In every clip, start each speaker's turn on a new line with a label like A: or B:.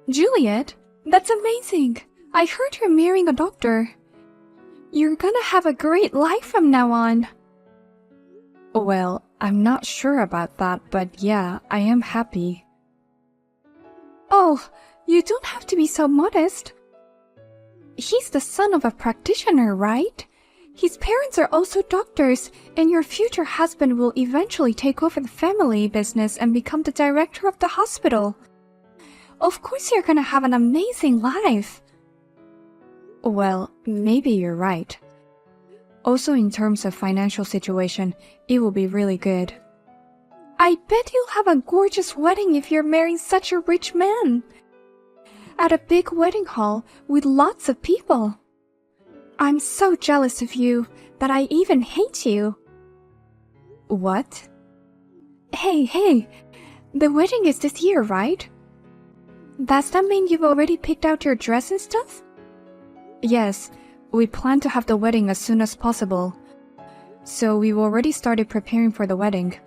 A: Juliet, that's amazing. I heard you're marrying a doctor. You're gonna have a great life from now on.
B: Well, I'm not sure about that, but yeah, I am happy.
A: Oh, you don't have to be so modest. He's the son of a practitioner, right? His parents are also doctors, and your future husband will eventually take over the family business and become the director of the hospital. Of course you're gonna have an amazing life.
B: Well, maybe you're right. Also, in terms of financial situation, it will be really good.
A: I bet you'll have a gorgeous wedding if you're marrying such a rich man. At a big wedding hall with lots of people. I'm so jealous of you that I even hate you.
B: What?
A: Hey, the wedding is this year, right? Does that mean you've already picked out your dress and stuff?
B: Yes, we plan to have the wedding as soon as possible. So we've already started preparing for the wedding.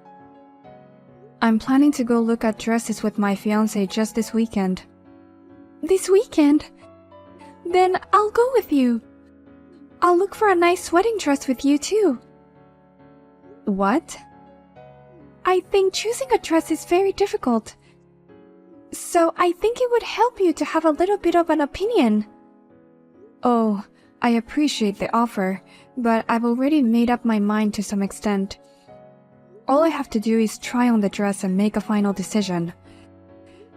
B: I'm planning to go look at dresses with my fiancé just this weekend.
A: This weekend? Then I'll go with you. I'll look for a nice wedding dress with you too.
B: What?
A: I think choosing a dress is very difficult. So I think it would help you to have a little bit of an opinion.
B: Oh, I appreciate the offer, but I've already made up my mind to some extent. All I have to do is try on the dress and make a final decision.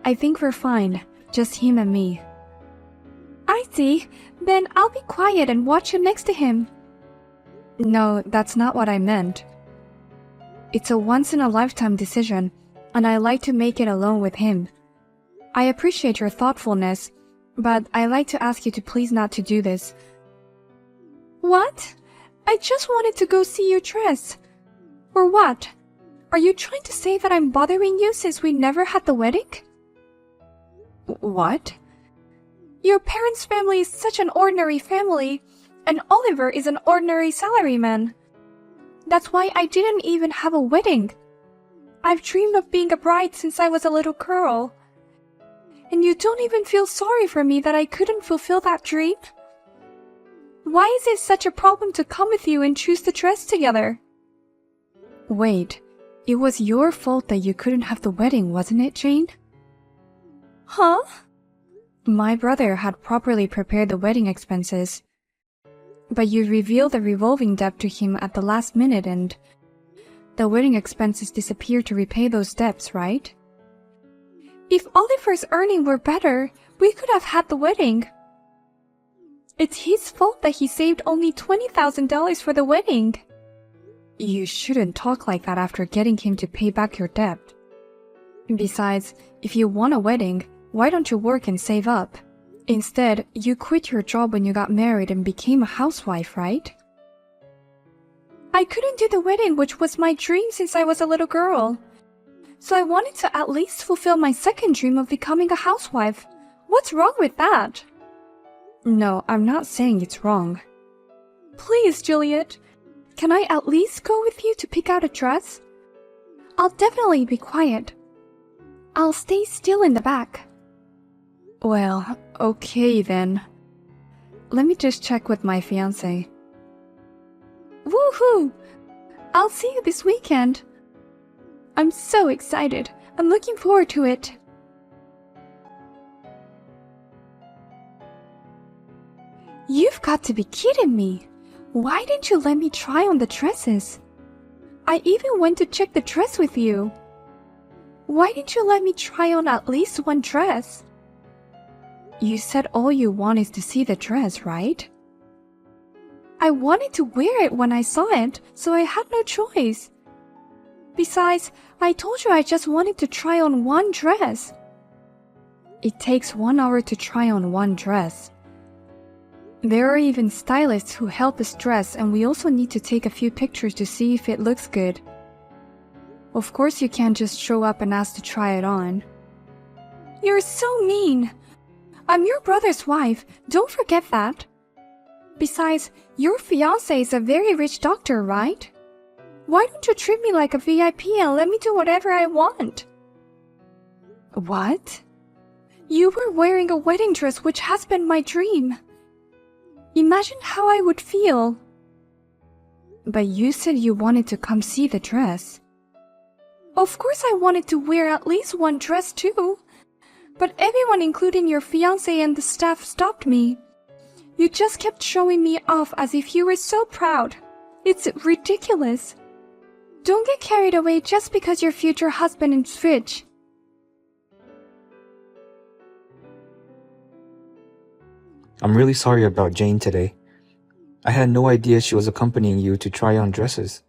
B: I think we're fine, just him and me.
A: I see. Then I'll be quiet and watch you next to him.
B: No, that's not what I meant. It's a once-in-a-lifetime decision, and I like to make it alone with him. I appreciate your thoughtfulness, but I like to ask you to please not to do this.
A: What? I just wanted to go see your dress. Or what? Are you trying to say that I'm bothering you since we never had the wedding?
B: What?
A: Your parents' family is such an ordinary family, and Oliver is an ordinary salaryman. That's why I didn't even have a wedding. I've dreamed of being a bride since I was a little girl. And you don't even feel sorry for me that I couldn't fulfill that dream? Why is it such a problem to come with you and choose the dress together?
B: Wait, it was your fault that you couldn't have the wedding, wasn't it, Jane?
A: Huh?
B: My brother had properly prepared the wedding expenses. But you revealed the revolving debt to him at the last minute and the wedding expenses disappeared to repay those debts, right?
A: If Oliver's earning were better, we could have had the wedding. It's his fault that he saved only $20,000 for the wedding.
B: You shouldn't talk like that after getting him to pay back your debt. Besides, if you want a wedding, why don't you work and save up? Instead, you quit your job when you got married and became a housewife, right?
A: I couldn't do the wedding, which was my dream since I was a little girl. So I wanted to at least fulfill my second dream of becoming a housewife. What's wrong with that?
B: No, I'm not saying it's wrong.
A: Please, Juliet. Can I at least go with you to pick out a dress? I'll definitely be quiet. I'll stay still in the back.
B: Well, okay then. Let me just check with my fiancé.
A: Woohoo! I'll see you this weekend. I'm so excited. I'm looking forward to it. You've got to be kidding me. Why didn't you let me try on the dresses? I even went to check the dress with you. Why didn't you let me try on at least one dress?
B: You said all you want is to see the dress, right?
A: I wanted to wear it when I saw it, so I had no choice. Besides, I told you I just wanted to try on one dress.
B: It takes 1 hour to try on one dress. There are even stylists who help us dress, and we also need to take a few pictures to see if it looks good. Of course you can't just show up and ask to try it on.
A: You're so mean. I'm your brother's wife, don't forget that. Besides, your fiancé is a very rich doctor, right? Why don't you treat me like a VIP and let me do whatever I want?
B: What?
A: You were wearing a wedding dress which has been my dream. Imagine how I would feel.
B: But you said you wanted to come see the dress.
A: Of course I wanted to wear at least one dress too. But everyone, including your fiancé and the staff, stopped me. You just kept showing me off as if you were so proud. It's ridiculous. Don't get carried away just because your future husband is rich.
C: I'm really sorry about Jane today. I had no idea she was accompanying you to try on dresses.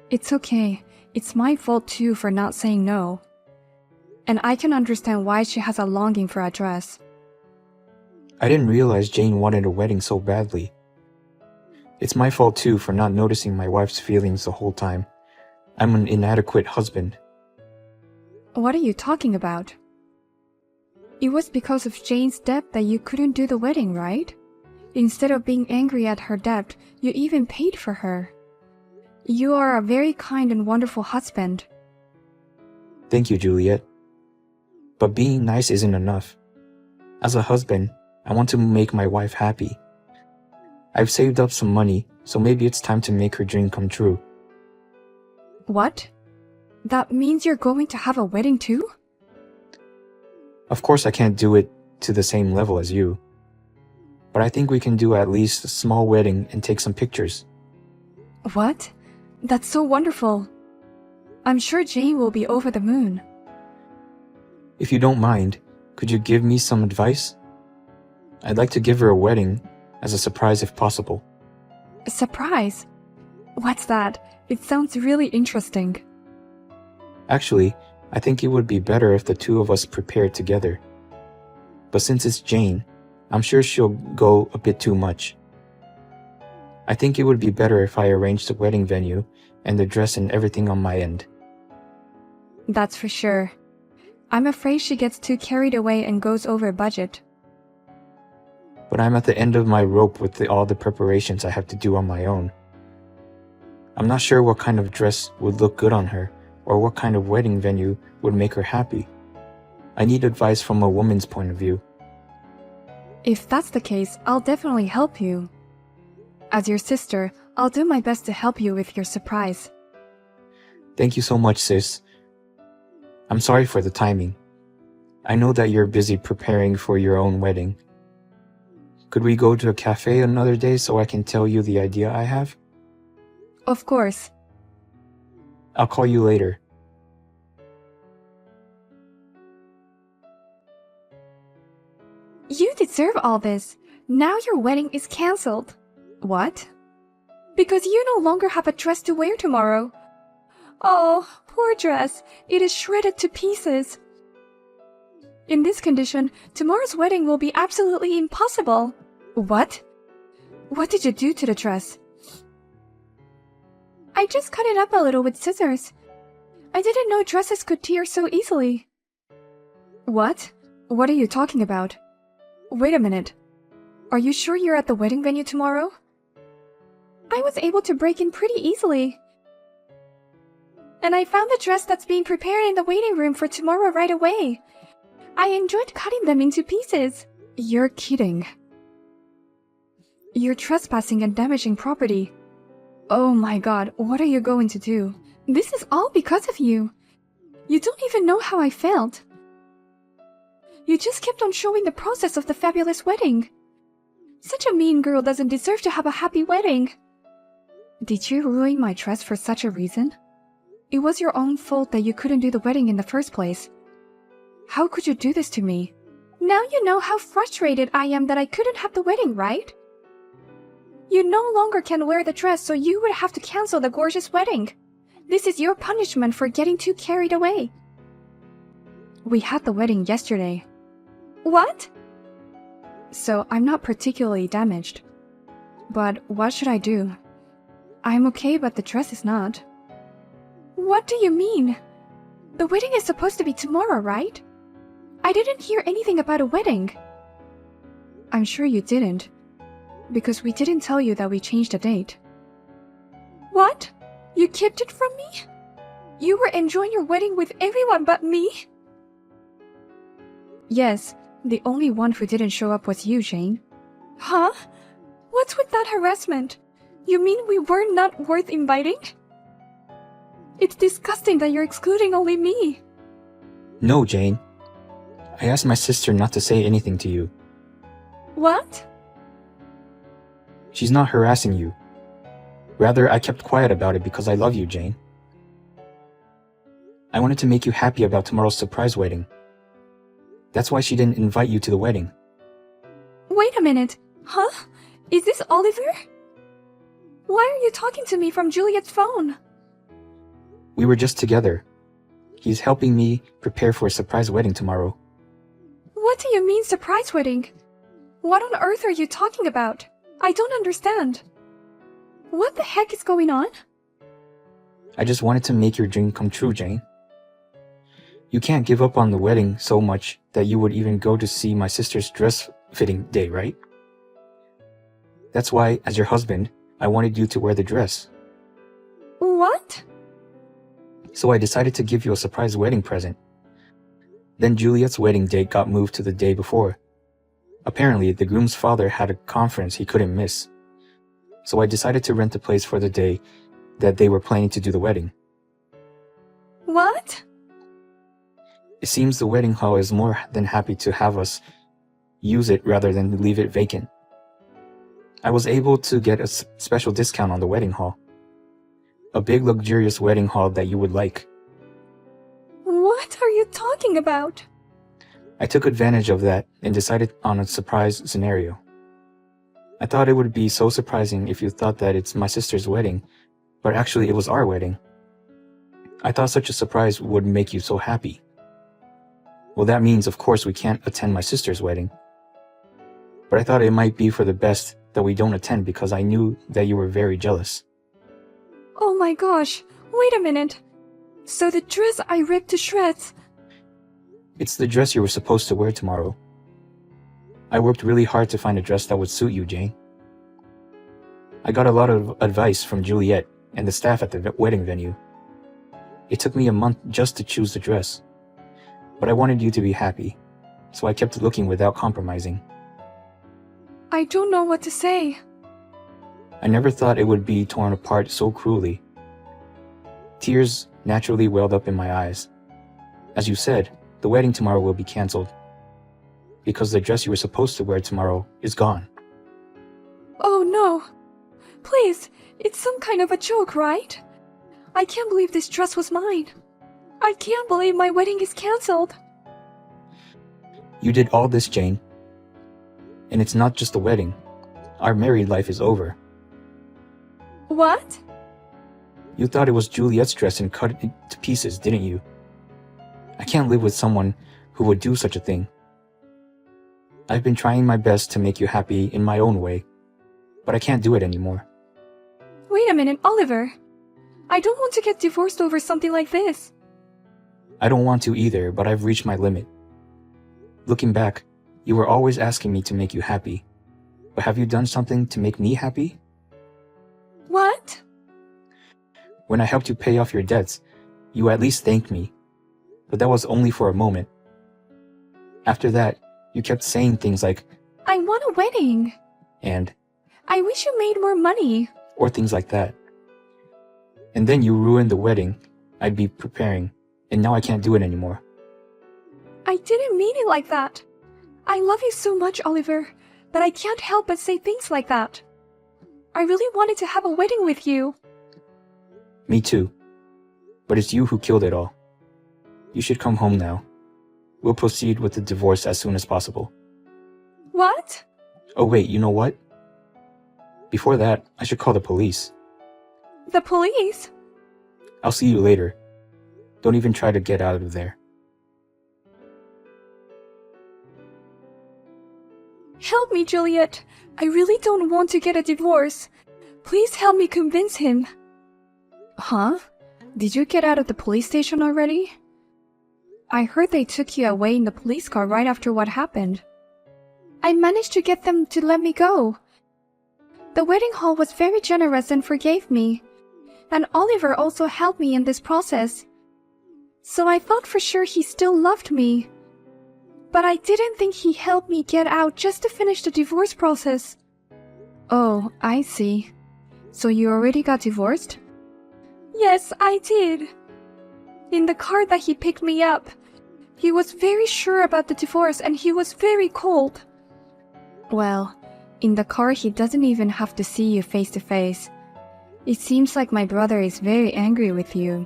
B: It's okay. It's my fault too for not saying no. And I can understand why she has a longing for a dress.
C: I didn't realize Jane wanted a wedding so badly. It's my fault too for not noticing my wife's feelings the whole time. I'm an inadequate husband.
B: What are you talking about? It was because of Jane's debt that you couldn't do the wedding, right? Instead of being angry at her debt, you even paid for her. You are a very kind and wonderful husband.
C: Thank you, Juliet. But being nice isn't enough. As a husband, I want to make my wife happy. I've saved up some money, so maybe it's time to make her dream come true.
B: What? That means you're going to have a wedding too?
C: Of course I can't do it to the same level as you. But I think we can do at least a small wedding and take some pictures.
B: What? That's so wonderful. I'm sure Jane will be over the moon.
C: If you don't mind, could you give me some advice? I'd like to give her a wedding as a surprise if possible.
B: A surprise? What's that? It sounds really interesting.
C: Actually, I think it would be better if the two of us prepared together. But since it's Jane, I'm sure she'll go a bit too much. I think it would be better if I arranged the wedding venue and the dress and everything on my end.
B: That's for sure. I'm afraid she gets too carried away and goes over budget.
C: But I'm at the end of my rope with all the preparations I have to do on my own. I'm not sure what kind of dress would look good on her, or what kind of wedding venue would make her happy. I need advice from a woman's point of view.
B: If that's the case, I'll definitely help you. As your sister, I'll do my best to help you with your surprise.
C: Thank you so much, sis. I'm sorry for the timing. I know that you're busy preparing for your own wedding. Could we go to a cafe another day so I can tell you the idea I have?
B: Of course.
C: I'll call you later.
A: You deserve all this. Now your wedding is cancelled.
B: What?
A: Because you no longer have a dress to wear tomorrow. Oh, poor dress. It is shredded to pieces. In this condition, tomorrow's wedding will be absolutely impossible.
B: What? What did you do to the dress?
A: I just cut it up a little with scissors. I didn't know dresses could tear so easily.
B: What? What are you talking about? Wait a minute. Are you sure you're at the wedding venue tomorrow?
A: I was able to break in pretty easily. And I found the dress that's being prepared in the waiting room for tomorrow right away. I enjoyed cutting them into pieces.
B: You're kidding. You're trespassing and damaging property. Oh my god, what are you going to do?
A: This is all because of you. You don't even know how I felt. You just kept on showing the process of the fabulous wedding. Such a mean girl doesn't deserve to have a happy wedding.
B: Did you ruin my dress for such a reason? It was your own fault that you couldn't do the wedding in the first place. How could you do this to me?
A: Now you know how frustrated I am that I couldn't have the wedding, right? You no longer can wear the dress, so you would have to cancel the gorgeous wedding. This is your punishment for getting too carried away.
B: We had the wedding yesterday.
A: What?
B: So I'm not particularly damaged. But what should I do? I'm okay, but the dress is not.
A: What do you mean? The wedding is supposed to be tomorrow, right? I didn't hear anything about a wedding.
B: I'm sure you didn't. Because we didn't tell you that we changed the date.
A: What? You kept it from me? You were enjoying your wedding with everyone but me?
B: Yes, the only one who didn't show up was you, Jane.
A: Huh? What's with that harassment? You mean we were not worth inviting? It's disgusting that you're excluding only me.
C: No, Jane. I asked my sister not to say anything to you.
A: What?
C: She's not harassing you. Rather, I kept quiet about it because I love you, Jane. I wanted to make you happy about tomorrow's surprise wedding. That's why she didn't invite you to the wedding.
A: Wait a minute. Huh? Is this Oliver? Why are you talking to me from Juliet's phone?
C: We were just together. He's helping me prepare for a surprise wedding tomorrow.
A: What do you mean surprise wedding? What on earth are you talking about? I don't understand. What the heck is going on?
C: I just wanted to make your dream come true, Jane. You can't give up on the wedding so much that you would even go to see my sister's dress fitting day, right? That's why, as your husband, I wanted you to wear the dress.
A: What?
C: So I decided to give you a surprise wedding present. Then Juliet's wedding date got moved to the day before. Apparently, the groom's father had a conference he couldn't miss. So I decided to rent a place for the day that they were planning to do the wedding.
A: What?
C: It seems the wedding hall is more than happy to have us use it rather than leave it vacant. I was able to get a special discount on the wedding hall. A big luxurious wedding hall that you would like.
A: What are you talking about?
C: I took advantage of that and decided on a surprise scenario. I thought it would be so surprising if you thought that it's my sister's wedding, but actually it was our wedding. I thought such a surprise would make you so happy. Well, that means, of course, we can't attend my sister's wedding. But I thought it might be for the best that we don't attend because I knew that you were very jealous.
A: Oh my gosh, wait a minute. So the dress I ripped to shreds.
C: It's the dress you were supposed to wear tomorrow. I worked really hard to find a dress that would suit you, Jane. I got a lot of advice from Juliet and the staff at the wedding venue. It took me a month just to choose the dress. But I wanted you to be happy, so I kept looking without compromising.
A: I don't know what to say.
C: I never thought it would be torn apart so cruelly. Tears naturally welled up in my eyes. As you said, the wedding tomorrow will be canceled, because the dress you were supposed to wear tomorrow is gone.
A: Oh no. Please, it's some kind of a joke, right? I can't believe this dress was mine. I can't believe my wedding is canceled.
C: You did all this, Jane. And it's not just the wedding. Our married life is over.
A: What?
C: You thought it was Juliet's dress and cut it to pieces, didn't you? I can't live with someone who would do such a thing. I've been trying my best to make you happy in my own way, but I can't do it anymore.
A: Wait a minute, Oliver. I don't want to get divorced over something like this.
C: I don't want to either, but I've reached my limit. Looking back, you were always asking me to make you happy. But have you done something to make me happy?
A: What?
C: When I helped you pay off your debts, you at least thanked me. But that was only for a moment. After that, you kept saying things like,
A: I want a wedding.
C: and,
A: I wish you made more money.
C: or things like that. And then you ruined the wedding I'd be preparing, and now I can't do it anymore.
A: I didn't mean it like that. I love you so much, Oliver, that I can't help but say things like that. I really wanted to have a wedding with you.
C: Me too. But it's you who killed it all. You should come home now. We'll proceed with the divorce as soon as possible.
A: What?
C: Oh wait, you know what? Before that, I should call the police.
A: The police?
C: I'll see you later. Don't even try to get out of there.
A: Help me, Juliet. I really don't want to get a divorce. Please help me convince him.
B: Huh? Did you get out of the police station already? I heard they took you away in the police car right after what happened.
A: I managed to get them to let me go. The wedding hall was very generous and forgave me. And Oliver also helped me in this process. So I thought for sure he still loved me. But I didn't think he helped me get out just to finish the divorce process.
B: Oh, I see. So you already got divorced?
A: Yes, I did. In the car that he picked me up, he was very sure about the divorce and he was very cold.
B: Well, in the car he doesn't even have to see you face to face. It seems like my brother is very angry with you.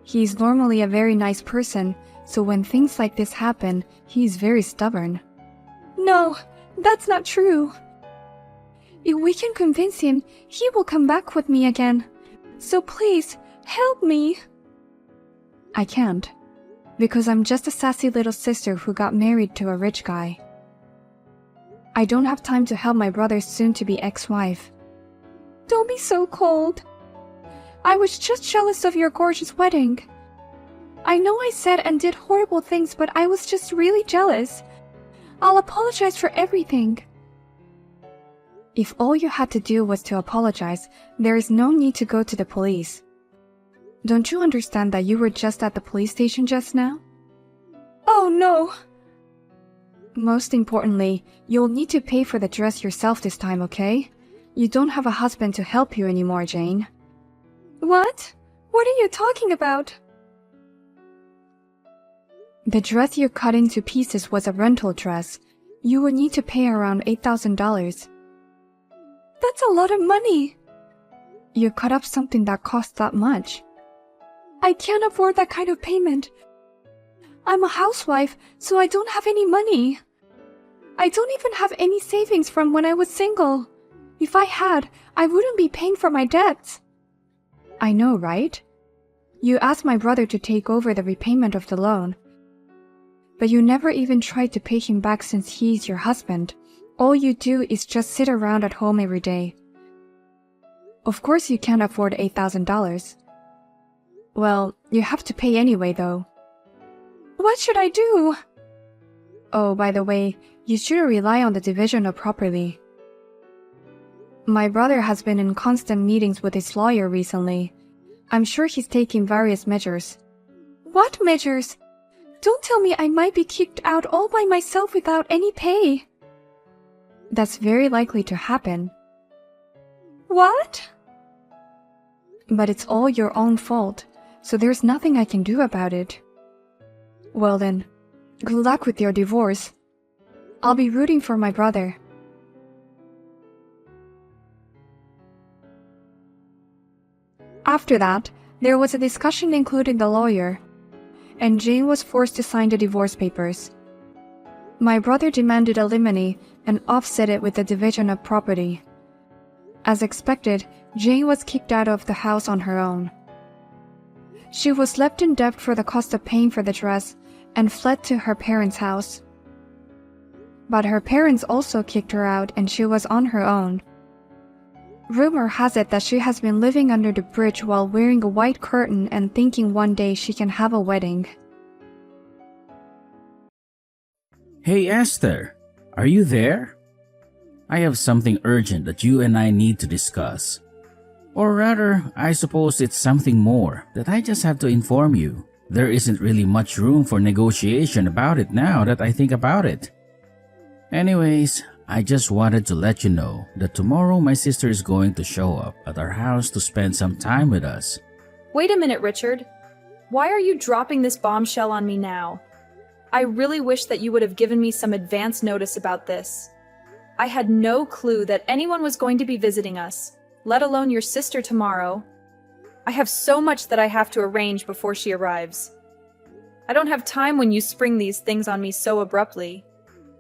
B: He's normally a very nice person, so when things like this happen, he's very stubborn.
A: No, that's not true. If we can convince him, he will come back with me again. So please, help me.
B: I can't, because I'm just a sassy little sister who got married to a rich guy. I don't have time to help my brother's soon-to-be ex-wife.
A: Don't be so cold. I was just jealous of your gorgeous wedding. I know I said and did horrible things, but I was just really jealous. I'll apologize for everything.
B: If all you had to do was to apologize, there is no need to go to the police. Don't you understand that you were just at the police station just now?
A: Oh no.
B: Most importantly, you'll need to pay for the dress yourself this time, okay? You don't have a husband to help you anymore, Jane.
A: What? What are you talking about?
B: The dress you cut into pieces was a rental dress. You would need to pay around $8,000.
A: That's a lot of money.
B: You cut up something that cost that much.
A: I can't afford that kind of payment. I'm a housewife, so I don't have any money. I don't even have any savings from when I was single. If I had, I wouldn't be paying for my debts.
B: I know, right? You asked my brother to take over the repayment of the loan. But you never even tried to pay him back since he's your husband. All you do is just sit around at home every day. Of course you can't afford $8,000. Well, you have to pay anyway, though.
A: What should I do?
B: Oh, by the way, you shouldn't rely on the division of property. My brother has been in constant meetings with his lawyer recently. I'm sure he's taking various measures.
A: What measures? Don't tell me I might be kicked out all by myself without any pay.
B: That's very likely to happen.
A: What?
B: But it's all your own fault, so there's nothing I can do about it. Well then, good luck with your divorce. I'll be rooting for my brother. After that, there was a discussion including the lawyer, and Jane was forced to sign the divorce papers. My brother demanded alimony and offset it with the division of property. As expected, Jane was kicked out of the house on her own. She was left in debt for the cost of paying for the dress and fled to her parents' house. But her parents also kicked her out and she was on her own. Rumor has it that she has been living under the bridge while wearing a white curtain and thinking one day she can have a wedding.
D: Hey Esther, are you there? I have something urgent that you and I need to discuss. Or rather, I suppose it's something more that I just have to inform you. There isn't really much room for negotiation about it now that I think about it. Anyways, I just wanted to let you know that tomorrow my sister is going to show up at our house to spend some time with us.
E: Wait a minute, Richard. Why are you dropping this bombshell on me now? I really wish that you would have given me some advance notice about this. I had no clue that anyone was going to be visiting us, let alone your sister tomorrow. I have so much that I have to arrange before she arrives. I don't have time when you spring these things on me so abruptly.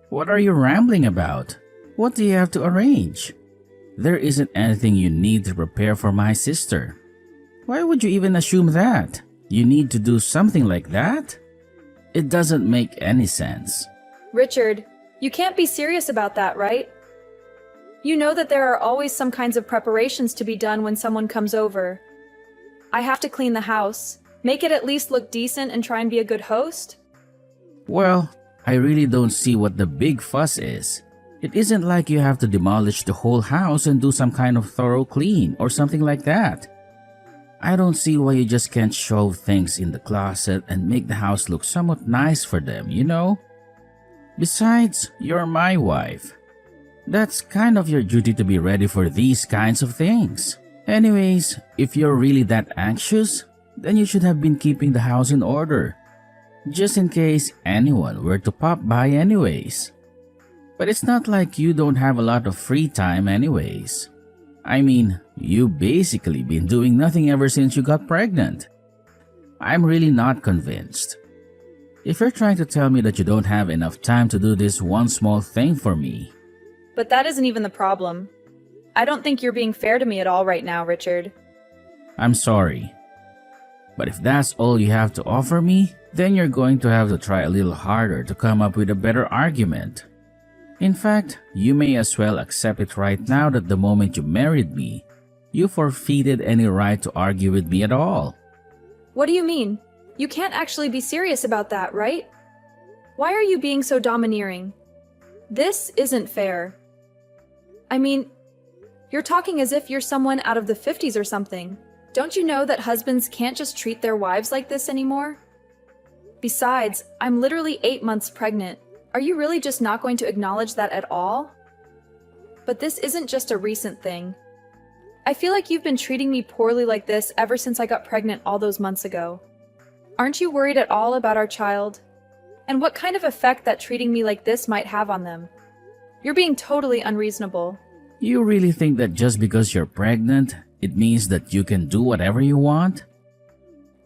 D: What are you rambling about? What do you have to arrange? There isn't anything you need to prepare for my sister. Why would you even assume that? You need to do something like that? It doesn't make any sense.
E: Richard, you can't be serious about that, right? You know that there are always some kinds of preparations to be done when someone comes over. I have to clean the house, make it at least look decent, and try and be a good host.
D: Well, I really don't see what the big fuss is. It isn't like you have to demolish the whole house and do some kind of thorough clean or something like that. I don't see why you just can't shove things in the closet and make the house look somewhat nice for them, you know? Besides, you're my wife. That's kind of your duty to be ready for these kinds of things. Anyways, if you're really that anxious, then you should have been keeping the house in order, just in case anyone were to pop by anyways. But it's not like you don't have a lot of free time anyways. I mean, you basically been doing nothing ever since you got pregnant. I'm really not convinced. If you're trying to tell me that you don't have enough time to do this one small thing for me.
E: But that isn't even the problem. I don't think you're being fair to me at all right now, Richard.
D: I'm sorry. But if that's all you have to offer me, then you're going to have to try a little harder to come up with a better argument. In fact, you may as well accept it right now that the moment you married me, you forfeited any right to argue with me at all.
E: What do you mean? You can't actually be serious about that, right? Why are you being so domineering? This isn't fair. I mean, you're talking as if you're someone out of the 50s or something. Don't you know that husbands can't just treat their wives like this anymore? Besides, I'm literally 8 months pregnant. Are you really just not going to acknowledge that at all? But this isn't just a recent thing. I feel like you've been treating me poorly like this ever since I got pregnant all those months ago. Aren't you worried at all about our child? And what kind of effect that treating me like this might have on them? You're being totally unreasonable.
D: You really think that just because you're pregnant, it means that you can do whatever you want?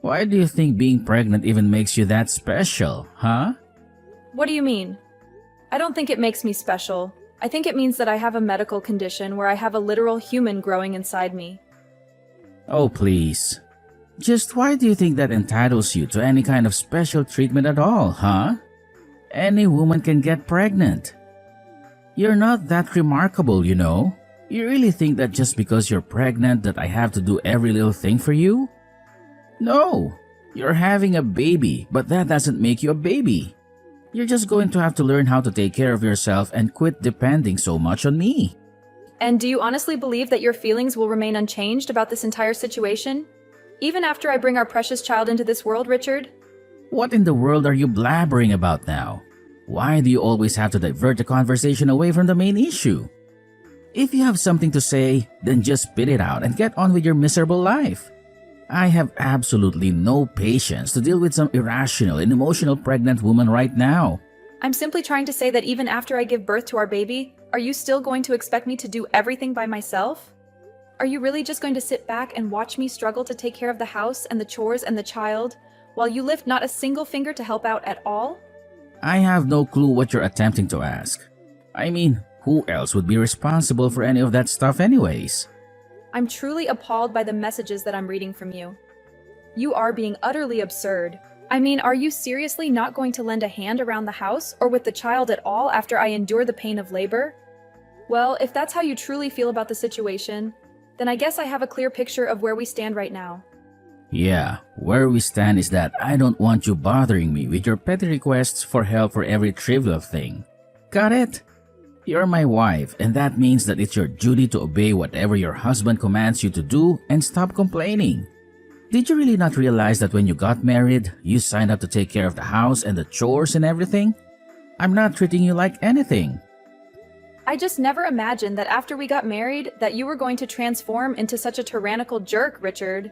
D: Why do you think being pregnant even makes you that special, huh?
E: What do you mean? I don't think it makes me special. I think it means that I have a medical condition where I have a literal human growing inside me.
D: Oh, please. Just why do you think that entitles you to any kind of special treatment at all, huh? Any woman can get pregnant. You're not that remarkable, you know. You really think that just because you're pregnant that I have to do every little thing for you? No, you're having a baby, but that doesn't make you a baby. You're just going to have to learn how to take care of yourself and quit depending so much on me.
E: And do you honestly believe that your feelings will remain unchanged about this entire situation? Even after I bring our precious child into this world, Richard?
D: What in the world are you blabbering about now? Why do you always have to divert the conversation away from the main issue? If you have something to say, then just spit it out and get on with your miserable life. I have absolutely no patience to deal with some irrational and emotional pregnant woman right now.
E: I'm simply trying to say that even after I give birth to our baby, are you still going to expect me to do everything by myself? Are you really just going to sit back and watch me struggle to take care of the house and the chores and the child, while you lift not a single finger to help out at all?
D: I have no clue what you're attempting to ask. I mean, who else would be responsible for any of that stuff anyways?
E: I'm truly appalled by the messages that I'm reading from you. You are being utterly absurd. I mean, are you seriously not going to lend a hand around the house or with the child at all after I endure the pain of labor? Well, if that's how you truly feel about the situation, then I guess I have a clear picture of where we stand right now.
D: Yeah, where we stand is that I don't want you bothering me with your petty requests for help for every trivial thing. Got it? You're my wife, and that means that it's your duty to obey whatever your husband commands you to do and stop complaining. Did you really not realize that when you got married, you signed up to take care of the house and the chores and everything? I'm not treating you like anything.
E: I just never imagined that after we got married that you were going to transform into such a tyrannical jerk, Richard.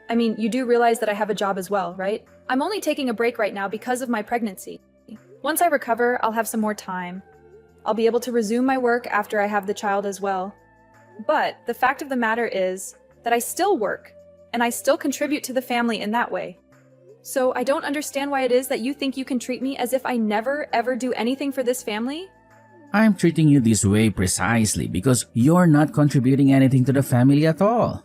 E: I mean, you do realize that I have a job as well, right? I'm only taking a break right now because of my pregnancy. Once I recover, I'll have some more time. I'll be able to resume my work after I have the child as well. But the fact of the matter is that I still work, and I still contribute to the family in that way. So I don't understand why it is that you think you can treat me as if I never ever do anything for this family.
D: I'm treating you this way precisely because you're not contributing anything to the family at all.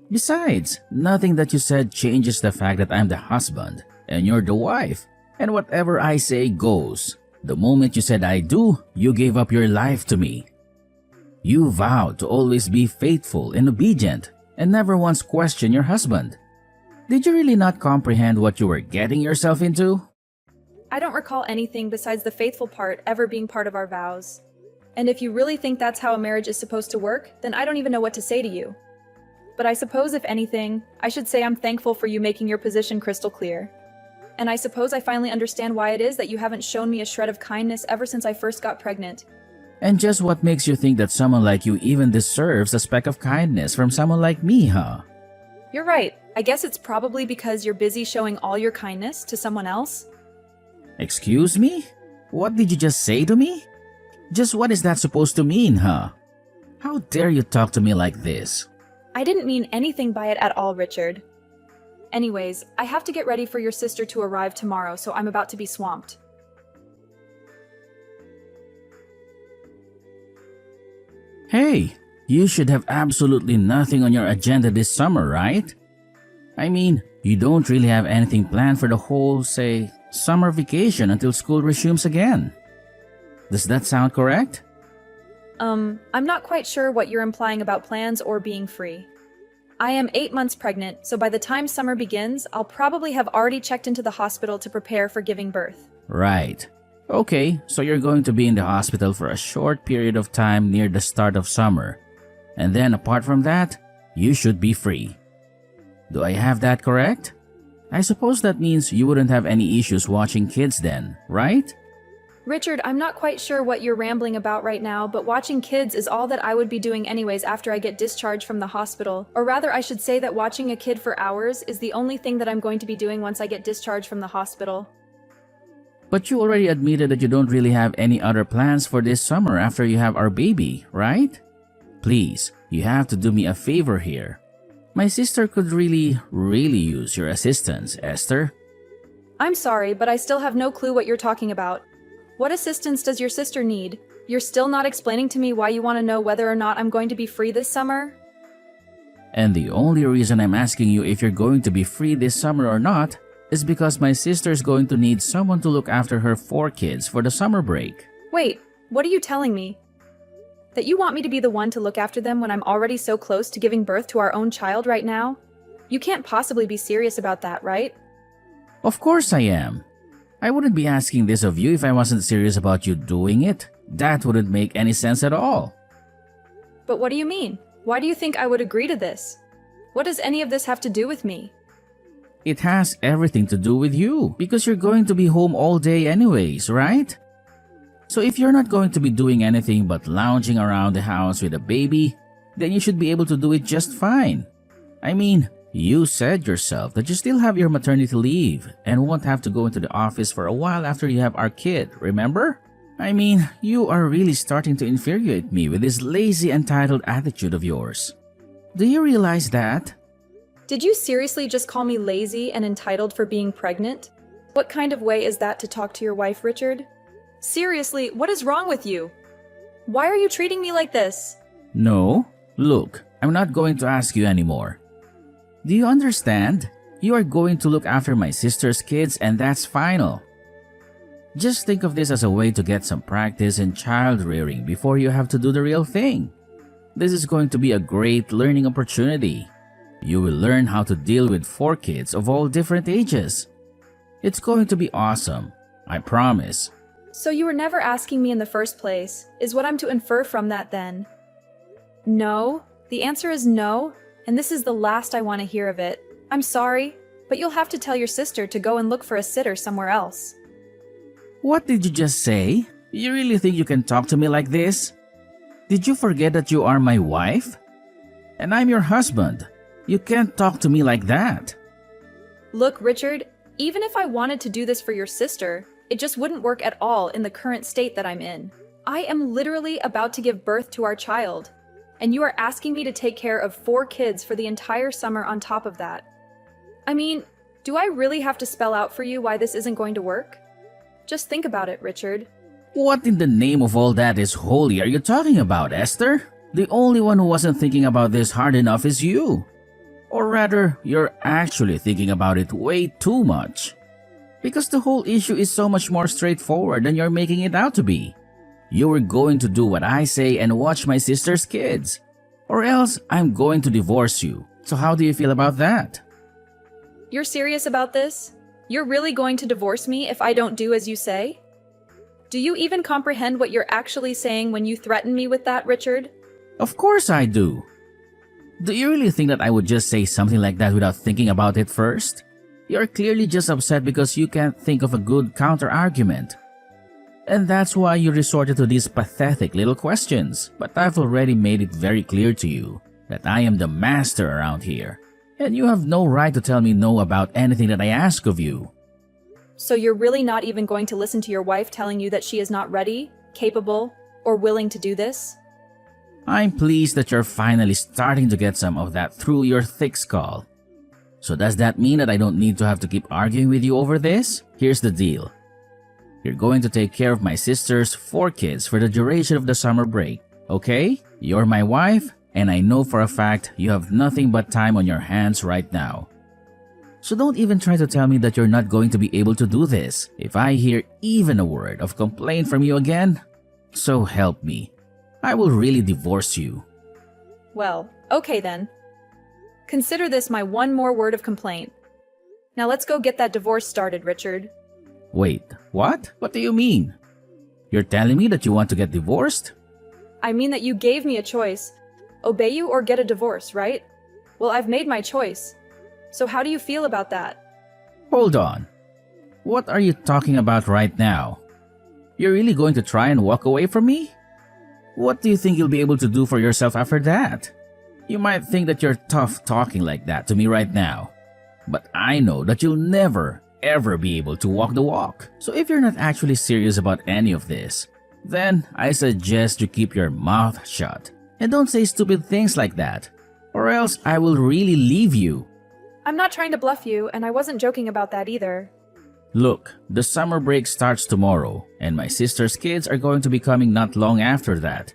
D: Besides, nothing that you said changes the fact that I'm the husband and you're the wife, and whatever I say goes. The moment you said I do, you gave up your life to me. You vowed to always be faithful and obedient and never once question your husband. Did you really not comprehend what you were getting yourself into?
E: I don't recall anything besides the faithful part ever being part of our vows. And if you really think that's how a marriage is supposed to work, then I don't even know what to say to you. But I suppose if anything, I should say I'm thankful for you making your position crystal clear. and I suppose I finally understand why it is that you haven't shown me a shred of kindness ever since I first got pregnant.
D: And just what makes you think that someone like you even deserves a speck of kindness from someone like me, huh?
E: You're right. I guess it's probably because you're busy showing all your kindness to someone else.
D: Excuse me? What did you just say to me? Just what is that supposed to mean, huh? How dare you talk to me like this?
E: I didn't mean anything by it at all, Richard. Anyways, I have to get ready for your sister to arrive tomorrow, so I'm about to be swamped.
D: Hey, you should have absolutely nothing on your agenda this summer, right? I mean, you don't really have anything planned for the whole, say, summer vacation until school resumes again. Does that sound correct?
E: I'm not quite sure what you're implying about plans or being free. I am 8 months pregnant, so by the time summer begins, I'll probably have already checked into the hospital to prepare for giving birth.
D: Right. Okay, so you're going to be in the hospital for a short period of time near the start of summer. And then apart from that, you should be free. Do I have that correct? I suppose that means you wouldn't have any issues watching kids then, right?
E: Richard, I'm not quite sure what you're rambling about right now, but watching kids is all that I would be doing anyways after I get discharged from the hospital. Or rather, I should say that watching a kid for hours is the only thing that I'm going to be doing once I get discharged from the hospital.
D: But you already admitted that you don't really have any other plans for this summer after you have our baby, right? Please, you have to do me a favor here. My sister could really use your assistance, Esther.
E: I'm sorry, but I still have no clue what you're talking about. What assistance does your sister need? You're still not explaining to me why you want to know whether or not I'm going to be free this summer?
D: And the only reason I'm asking you if you're going to be free this summer or not is because my sister's going to need someone to look after her 4 kids for the summer break.
E: Wait, what are you telling me? That you want me to be the one to look after them when I'm already so close to giving birth to our own child right now? You can't possibly be serious about that, right?
D: Of course I am. I wouldn't be asking this of you if I wasn't serious about you doing it. That wouldn't make any sense at all.
E: But what do you mean? Why do you think I would agree to this? What does any of this have to do with me?
D: It has everything to do with you because you're going to be home all day anyways, right? So if you're not going to be doing anything but lounging around the house with a baby, then you should be able to do it just fine. I mean, you said yourself that you still have your maternity leave and won't have to go into the office for a while after you have our kid, remember? I mean, you are really starting to infuriate me with this lazy, entitled attitude of yours. Do you realize that?
E: Did you seriously just call me lazy and entitled for being pregnant? What kind of way is that to talk to your wife, Richard? Seriously, what is wrong with you? Why are you treating me like this?
D: No. Look, I'm not going to ask you anymore. Do you understand? You are going to look after my sister's kids and that's final. Just think of this as a way to get some practice in child rearing before you have to do the real thing. This is going to be a great learning opportunity. You will learn how to deal with 4 kids of all different ages. It's going to be awesome, I promise.
E: So you were never asking me in the first place, is what I'm to infer from that then? No? The answer is no, and this is the last I want to hear of it. I'm sorry, but you'll have to tell your sister to go and look for a sitter somewhere else.
D: What did you just say? You really think you can talk to me like this? Did you forget that you are my wife? And I'm your husband. You can't talk to me like that.
E: Look, Richard, even if I wanted to do this for your sister, it just wouldn't work at all in the current state that I'm in. I am literally about to give birth to our child, and you are asking me to take care of 4 kids for the entire summer on top of that. I mean, do I really have to spell out for you why this isn't going to work? Just think about it, Richard.
D: What in the name of all that is holy are you talking about, Esther? The only one who wasn't thinking about this hard enough is you. Or rather, you're actually thinking about it way too much. Because the whole issue is so much more straightforward than you're making it out to be. You were going to do what I say and watch my sister's kids. Or else, I'm going to divorce you. So how do you feel about that?
E: You're serious about this? You're really going to divorce me if I don't do as you say? Do you even comprehend what you're actually saying when you threaten me with that, Richard?
D: Of course I do. Do you really think that I would just say something like that without thinking about it first? You're clearly just upset because you can't think of a good counter-argument. And that's why you resorted to these pathetic little questions. But I've already made it very clear to you that I am the master around here, and you have no right to tell me no about anything that I ask of you.
E: So you're really not even going to listen to your wife telling you that she is not ready, capable, or willing to do this?
D: I'm pleased that you're finally starting to get some of that through your thick skull. So does that mean that I don't need to have to keep arguing with you over this? Here's the deal. You're going to take care of my sister's 4 kids for the duration of the summer break, okay? You're my wife, and I know for a fact you have nothing but time on your hands right now. So don't even try to tell me that you're not going to be able to do this. If I hear even a word of complaint from you again, so help me, I will really divorce you.
E: Well, okay then. Consider this my one more word of complaint. Now let's go get that divorce started, Richard.
D: Wait, what? What do you mean? You're telling me that you want to get divorced?
E: I mean that you gave me a choice. Obey you or get a divorce, right? Well, I've made my choice. So how do you feel about that?
D: Hold on. What are you talking about right now? You're really going to try and walk away from me? What do you think you'll be able to do for yourself after that? You might think that you're tough talking like that to me right now, but I know that you'll never, ever be able to walk the walk. So if you're not actually serious about any of this, then I suggest you keep your mouth shut and don't say stupid things like that, or else I will really leave you.
E: I'm not trying to bluff you, and I wasn't joking about that either.
D: Look, the summer break starts tomorrow, and my sister's kids are going to be coming not long after that.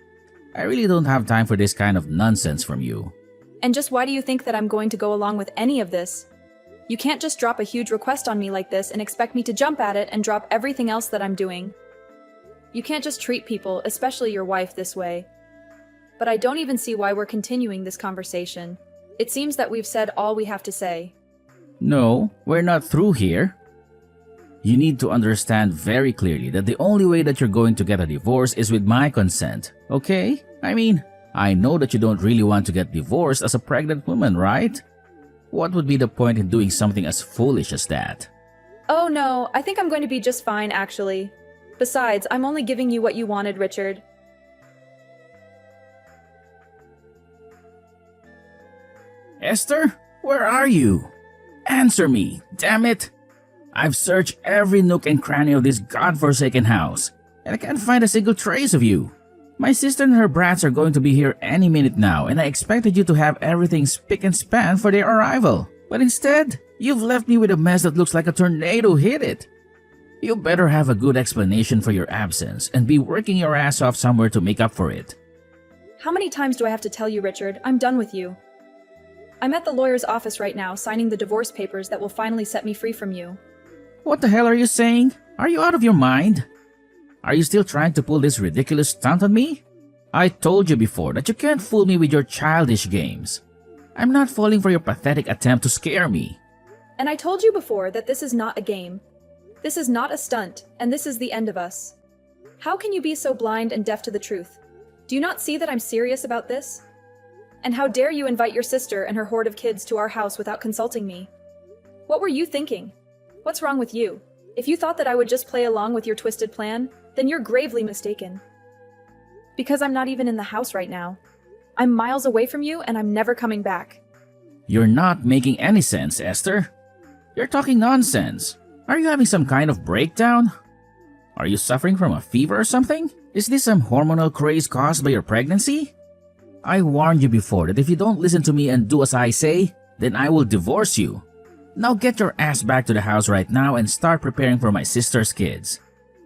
D: I really don't have time for this kind of nonsense from you.
E: And just why do you think that I'm going to go along with any of this? You can't just drop a huge request on me like this and expect me to jump at it and drop everything else that I'm doing. You can't just treat people, especially your wife, this way. But I don't even see why we're continuing this conversation. It seems that we've said all we have to say.
D: No, we're not through here. You need to understand very clearly that the only way that you're going to get a divorce is with my consent, okay? I mean, I know that you don't really want to get divorced as a pregnant woman, right? What would be the point in doing something as foolish as that?
E: Oh no, I think I'm going to be just fine, actually. Besides, I'm only giving you what you wanted, Richard.
D: Esther, where are you? Answer me, damn it! I've searched every nook and cranny of this godforsaken house, and I can't find a single trace of you. My sister and her brats are going to be here any minute now, and I expected you to have everything spick and span for their arrival. But instead, you've left me with a mess that looks like a tornado hit it. You better have a good explanation for your absence and be working your ass off somewhere to make up for it.
E: How many times do I have to tell you, Richard? I'm done with you. I'm at the lawyer's office right now, signing the divorce papers that will finally set me free from you.
D: What the hell are you saying? Are you out of your mind? Are you still trying to pull this ridiculous stunt on me? I told you before that you can't fool me with your childish games. I'm not falling for your pathetic attempt to scare me.
E: And I told you before that this is not a game. This is not a stunt, and this is the end of us. How can you be so blind and deaf to the truth? Do you not see that I'm serious about this? And how dare you invite your sister and her horde of kids to our house without consulting me? What were you thinking? What's wrong with you? If you thought that I would just play along with your twisted plan, then you're gravely mistaken. Because I'm not even in the house right now. I'm miles away from you and I'm never coming back.
D: You're not making any sense, Esther. You're talking nonsense. Are you having some kind of breakdown? Are you suffering from a fever or something? Is this some hormonal craze caused by your pregnancy? I warned you before that if you don't listen to me and do as I say, then I will divorce you. Now get your ass back to the house right now and start preparing for my sister's kids.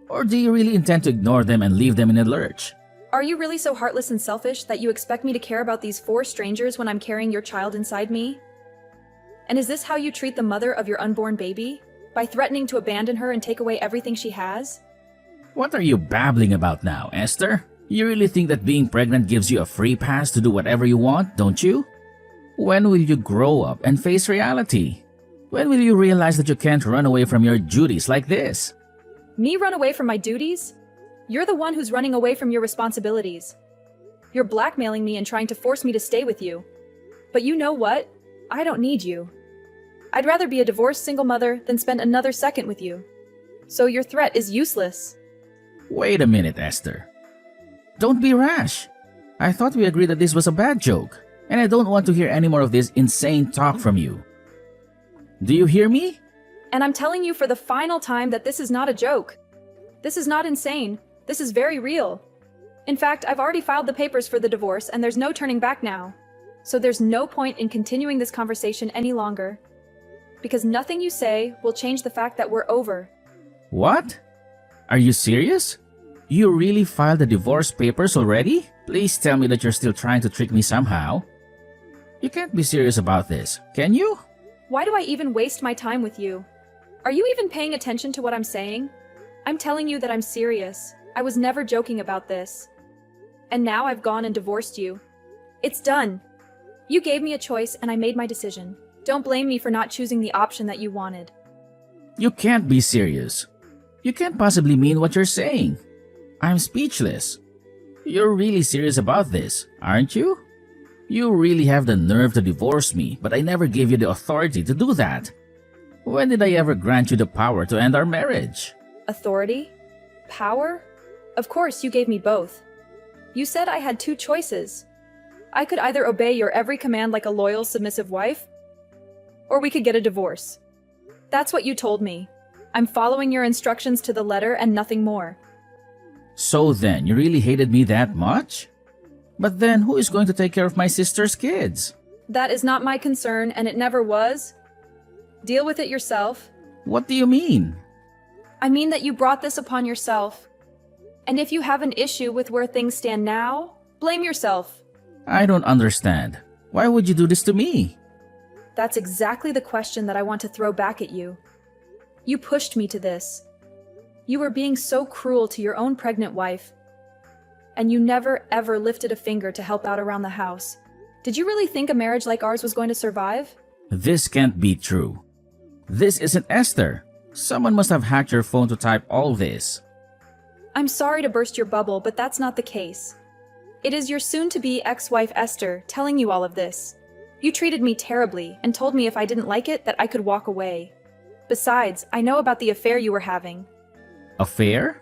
D: Or do you really intend to ignore them and leave them in a lurch?
E: Are you really so heartless and selfish that you expect me to care about these 4 strangers when I'm carrying your child inside me? And is this how you treat the mother of your unborn baby? By threatening to abandon her and take away everything she has?
D: What are you babbling about now, Esther? You really think that being pregnant gives you a free pass to do whatever you want, don't you? When will you grow up and face reality? When will you realize that you can't run away from your duties like this?
E: Me run away from my duties? You're the one who's running away from your responsibilities. You're blackmailing me and trying to force me to stay with you. But you know what? I don't need you. I'd rather be a divorced single mother than spend another second with you. So your threat is useless.
D: Wait a minute, Esther. Don't be rash. I thought we agreed that this was a bad joke, and I don't want to hear any more of this insane talk from you. Do you hear me?
E: And I'm telling you for the final time that this is not a joke. This is not insane. This is very real. In fact, I've already filed the papers for the divorce and there's no turning back now. So there's no point in continuing this conversation any longer. Because nothing you say will change the fact that we're over.
D: What? Are you serious? You really filed the divorce papers already? Please tell me that you're still trying to trick me somehow. You can't be serious about this, can you?
E: Why do I even waste my time with you? Are you even paying attention to what I'm saying? I'm telling you that I'm serious. I was never joking about this. And now I've gone and divorced you. It's done. You gave me a choice and I made my decision. Don't blame me for not choosing the option that you wanted.
D: You can't be serious. You can't possibly mean what you're saying. I'm speechless. You're really serious about this, aren't you? You really have the nerve to divorce me, but I never gave you the authority to do that. When did I ever grant you the power to end our marriage?
E: Authority? Power? Of course, you gave me both. You said I had two choices. I could either obey your every command like a loyal, submissive wife, or we could get a divorce. That's what you told me. I'm following your instructions to the letter and nothing more.
D: So then, you really hated me that much? But then, who is going to take care of my sister's kids?
E: That is not my concern, and it never was. Deal with it yourself.
D: What do you mean?
E: I mean that you brought this upon yourself. And if you have an issue with where things stand now, blame yourself.
D: I don't understand. Why would you do this to me?
E: That's exactly the question that I want to throw back at you. You pushed me to this. You were being so cruel to your own pregnant wife. And you never ever lifted a finger to help out around the house. Did you really think a marriage like ours was going to survive?
D: This can't be true. This isn't Esther. Someone must have hacked your phone to type all this.
E: I'm sorry to burst your bubble, but that's not the case. It is your soon-to-be ex-wife Esther telling you all of this. You treated me terribly and told me if I didn't like it that I could walk away. Besides, I know about the affair you were having.
D: Affair?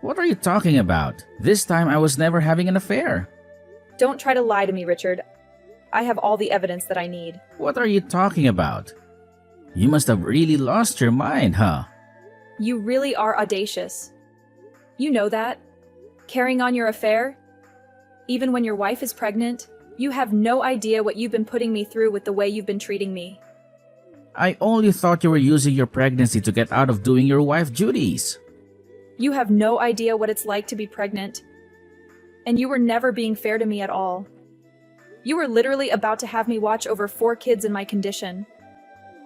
D: What are you talking about? This time I was never having an affair.
E: Don't try to lie to me, Richard. I have all the evidence that I need.
D: What are you talking about? You must have really lost your mind, huh?
E: You really are audacious. You know that. Carrying on your affair, even when your wife is pregnant, you have no idea what you've been putting me through with the way you've been treating me.
D: I only thought you were using your pregnancy to get out of doing your wife duties.
E: You have no idea what it's like to be pregnant. And you were never being fair to me at all. You were literally about to have me watch over 4 kids in my condition.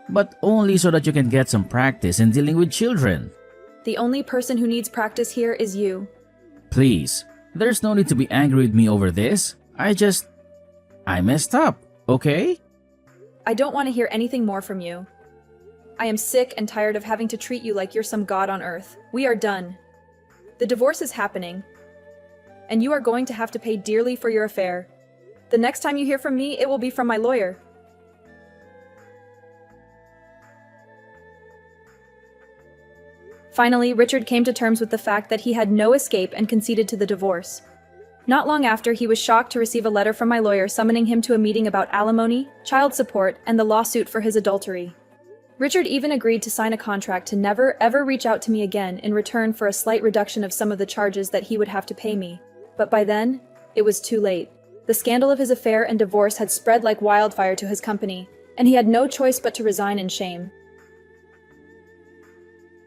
D: But only so that you can get some practice in dealing with children.
E: The only person who needs practice here is you.
D: Please, there's no need to be angry with me over this. I messed up, okay?
E: I don't want to hear anything more from you. I am sick and tired of having to treat you like you're some god on earth. We are done. The divorce is happening. And you are going to have to pay dearly for your affair. The next time you hear from me, it will be from my lawyer. Finally, Richard came to terms with the fact that he had no escape and conceded to the divorce. Not long after, he was shocked to receive a letter from my lawyer summoning him to a meeting about alimony, child support, and the lawsuit for his adultery. Richard even agreed to sign a contract to never, ever reach out to me again in return for a slight reduction of some of the charges that he would have to pay me. But by then, it was too late. The scandal of his affair and divorce had spread like wildfire to his company, and he had no choice but to resign in shame.